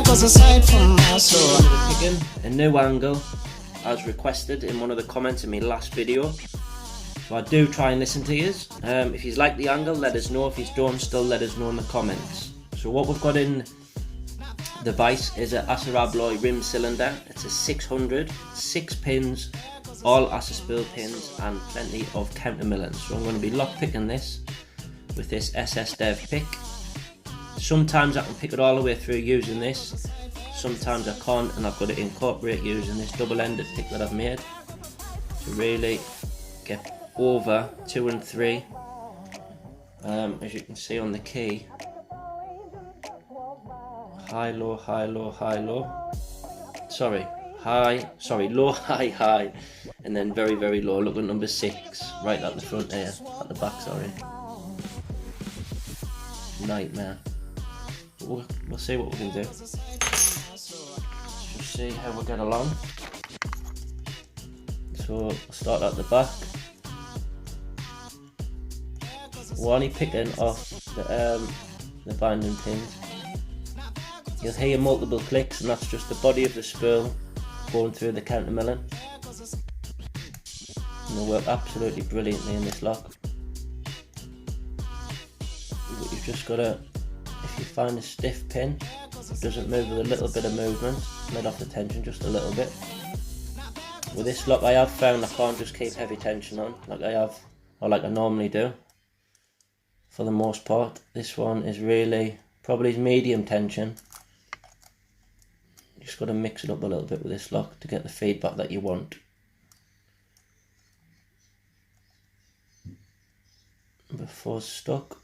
'cause aside from my soul. Picking a new angle as requested in one of the comments in my last video. So I do try and listen to yous. If you like the angle, let us know. If you don't, still let us know in the comments. So what we've got in the vise is an ASSA ABLOY rim cylinder. It's a 600, 6 pins, all ASSA spool pins and plenty of counter milling. So I'm going to be lock picking this with this SS Dev pick. Sometimes I can pick it all the way through using this, sometimes I can't, and I've got to incorporate using this double-ended pick that I've made to really get over 2 and 3. As you can see on the key, high, low, high, low, high, low. Low, high, high, and then very, very low. Look at number 6, right at the front here, at the back, sorry. Nightmare. We'll see what we can do. Let's just see how we get along. So we'll start at the back. We're only picking off the binding pins. You'll hear multiple clicks, and that's just the body of the spool going through the counter milling. And they work absolutely brilliantly in this lock. But you've just got to, if you find a stiff pin, it doesn't move with a little bit of movement, let off the tension just a little bit. With this lock I have found I can't just keep heavy tension on like I have, or like I normally do for the most part. This one is really probably medium tension. You just got to mix it up a little bit with this lock to get the feedback that you want. Number 4's stuck.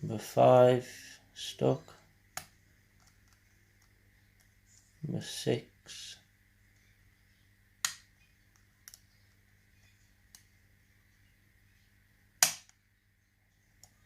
Number 5 stuck. Number 6.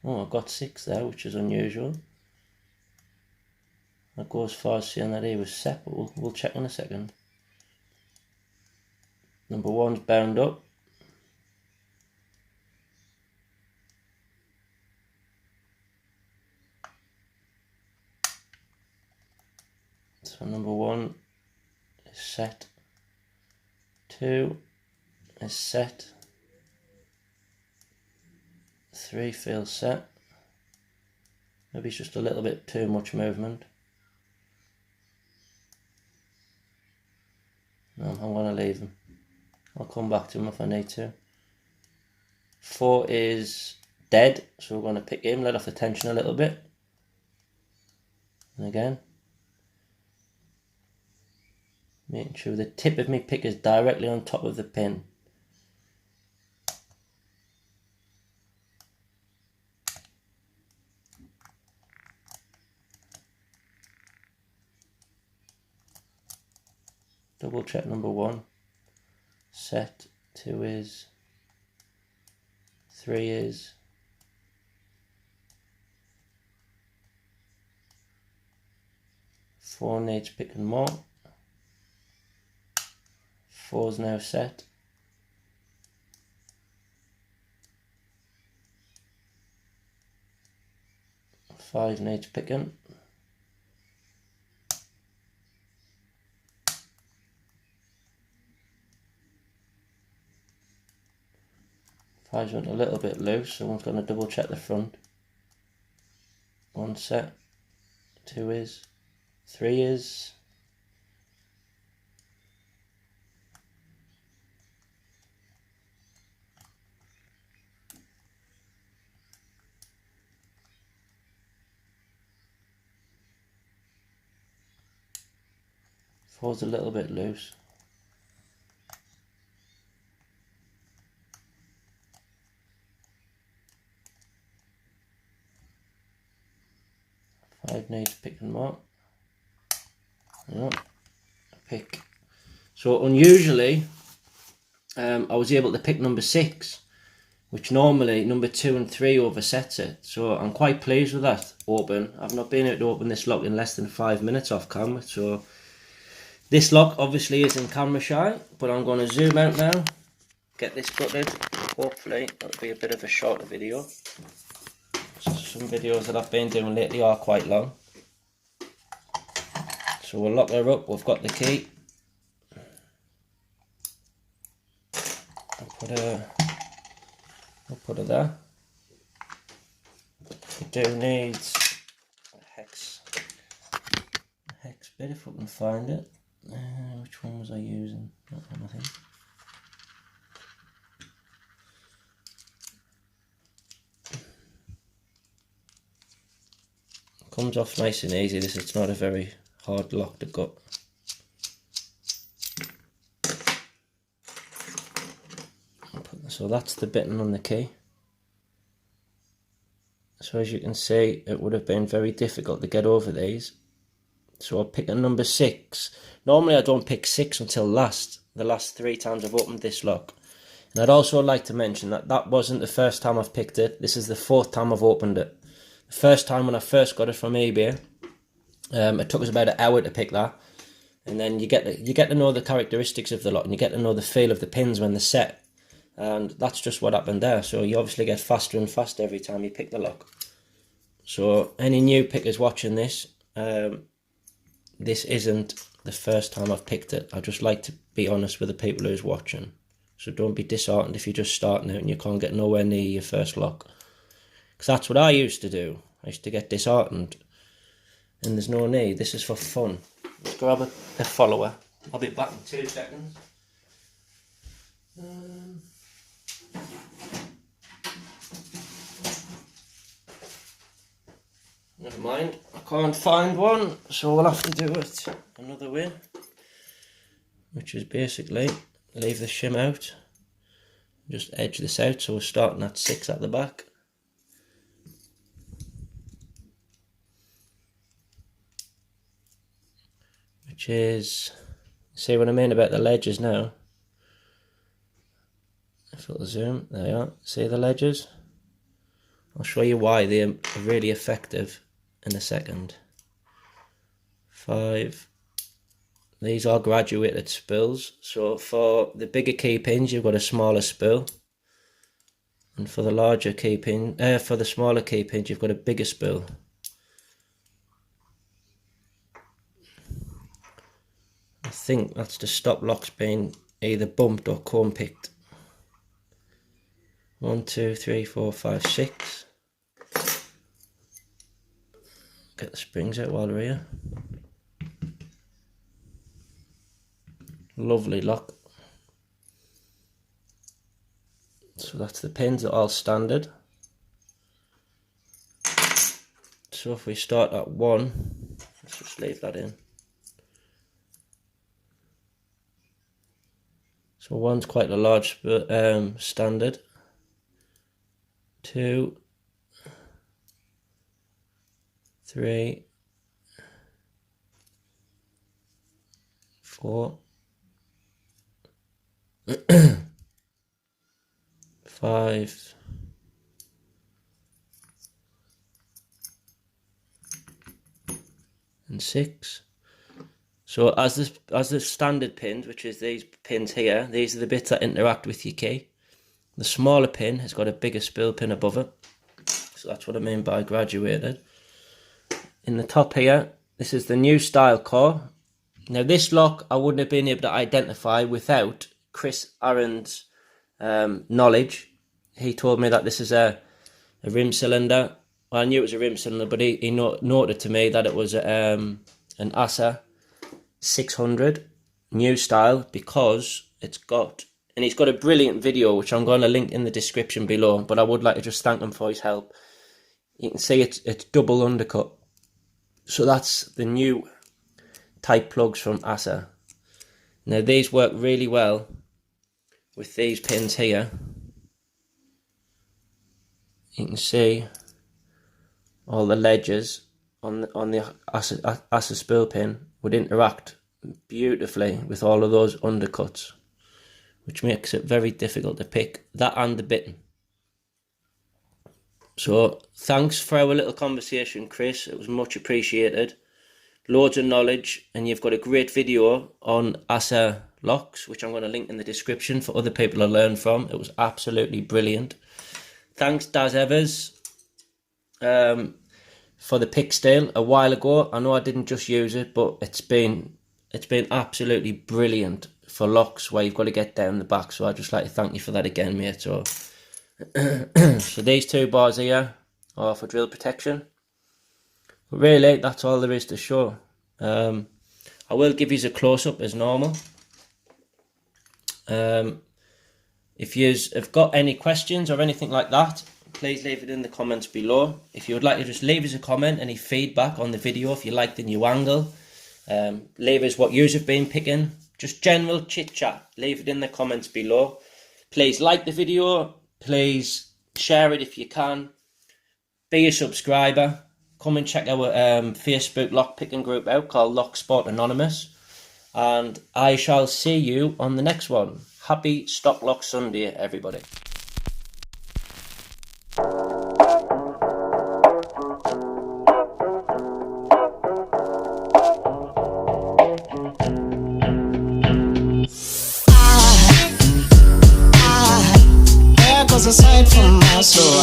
Oh, I got 6 there, which is unusual. I go as far as saying that he was set, but we'll check in a second. Number 1's bound up. So number 1 is set, 2 is set, 3 feels set. Maybe it's just a little bit too much movement. No, I'm going to leave him. I'll come back to him if I need to. 4 is dead, so we're going to pick him, let off the tension a little bit. And again, making sure the tip of my pick is directly on top of the pin. Double check number 1. Set. 2 is. 3 is. 4 needs picking more. 4's now set. 5 needs picking. 5's went a little bit loose, so one's going to double check the front. 1 set. 2 is. 3 is. 4's a little bit loose. Five needs picking more. Yeah, pick. So unusually, I was able to pick number 6, which normally number 2 and 3 oversets it. So I'm quite pleased with that open. I've not been able to open this lock in less than 5 minutes off camera. So this lock obviously isn't camera shy, but I'm going to zoom out now, get this gutted. Hopefully that'll be a bit of a shorter video. Some videos that I've been doing lately are quite long. So we'll lock her up. We've got the key. I'll put her there. We do need a hex bit if we can find it. Which one was I using? That one, I think. Comes off nice and easy. This is not a very hard lock to gut. So that's the bitting on the key. So as you can see, it would have been very difficult to get over these. So I'll pick a number 6. Normally I don't pick 6 until the last 3 times I've opened this lock. And I'd also like to mention that that wasn't the first time I've picked it. This is the 4th time I've opened it. The first time when I first got it from eBay, it took us about an hour to pick that. And then you get to know the characteristics of the lock, and you get to know the feel of the pins when they're set. And that's just what happened there. So you obviously get faster and faster every time you pick the lock. So any new pickers watching this, this isn't the first time I've picked it. I just like to be honest with the people who's watching. So don't be disheartened if you're just starting out and you can't get nowhere near your first lock. Because that's what I used to do. I used to get disheartened. And there's no need. This is for fun. Let's grab a follower. I'll be back in 2 seconds. Never mind, I can't find one, so we'll have to do it another way, which is basically leave the shim out, just edge this out, so we're starting at 6 at the back. Which is, see what I mean about the ledges now? If it'll zoom, there you are, see the ledges? I'll show you why they're really effective in a second. 5. These are graduated spools. So for the bigger key pins, you've got a smaller spool, and for the larger key pin, for the smaller key pins, you've got a bigger spool. I think that's to stop locks being either bumped or comb picked. 1, 2, 3, 4, 5, 6. Get the springs out while we're here. Lovely lock. So that's the pins, are all standard. So if we start at 1, let's just leave that in. So 1's quite a large standard. 2, 3, 4, 5, 6. So as the standard pins, which is these pins here, these are the bits that interact with your key. The smaller pin has got a bigger spool pin above it. So that's what I mean by graduated. In the top here, this is the new style core. Now this lock I wouldn't have been able to identify without Chris Aaron's knowledge. He told me that this is a rim cylinder. Well, I knew it was a rim cylinder, but he noted to me that it was an ASSA 600 new style, because it's got, and he's got a brilliant video which I'm going to link in the description below, but I would like to just thank him for his help. You can see it's double undercut. So that's the new type plugs from ASSA. Now these work really well with these pins here. You can see all the ledges on the ASSA spool pin would interact beautifully with all of those undercuts, which makes it very difficult to pick that and the bitting. So thanks for our little conversation, Chris. It was much appreciated. Loads of knowledge, and you've got a great video on ASSA locks, which I'm going to link in the description for other people to learn from. It was absolutely brilliant. Thanks, Daz Evers. for the pick stale a while ago. I know I didn't just use it, but it's been absolutely brilliant for locks where you've got to get down the back. So I'd just like to thank you for that again, mate. So, so these 2 bars here are for drill protection. But really, that's all there is to show. I will give you a close-up as normal. If you have got any questions or anything like that, please leave it in the comments below. If you would like to just leave us a comment, any feedback on the video, if you like the new angle, leave us what yous have been picking, just general chit chat, leave it in the comments below. Please like the video, please share it if you can, be a subscriber, come and check our Facebook lockpicking group out called Locksport Anonymous, and I shall see you on the next one. Happy Stock Lock Sunday, everybody. There goes a sight from my soul.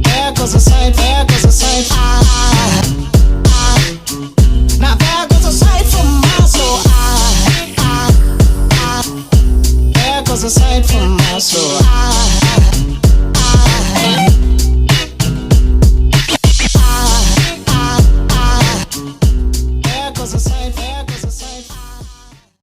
There goes a sight, there goes a sight. Now there goes a sight from my soul. There goes a sight from my soul.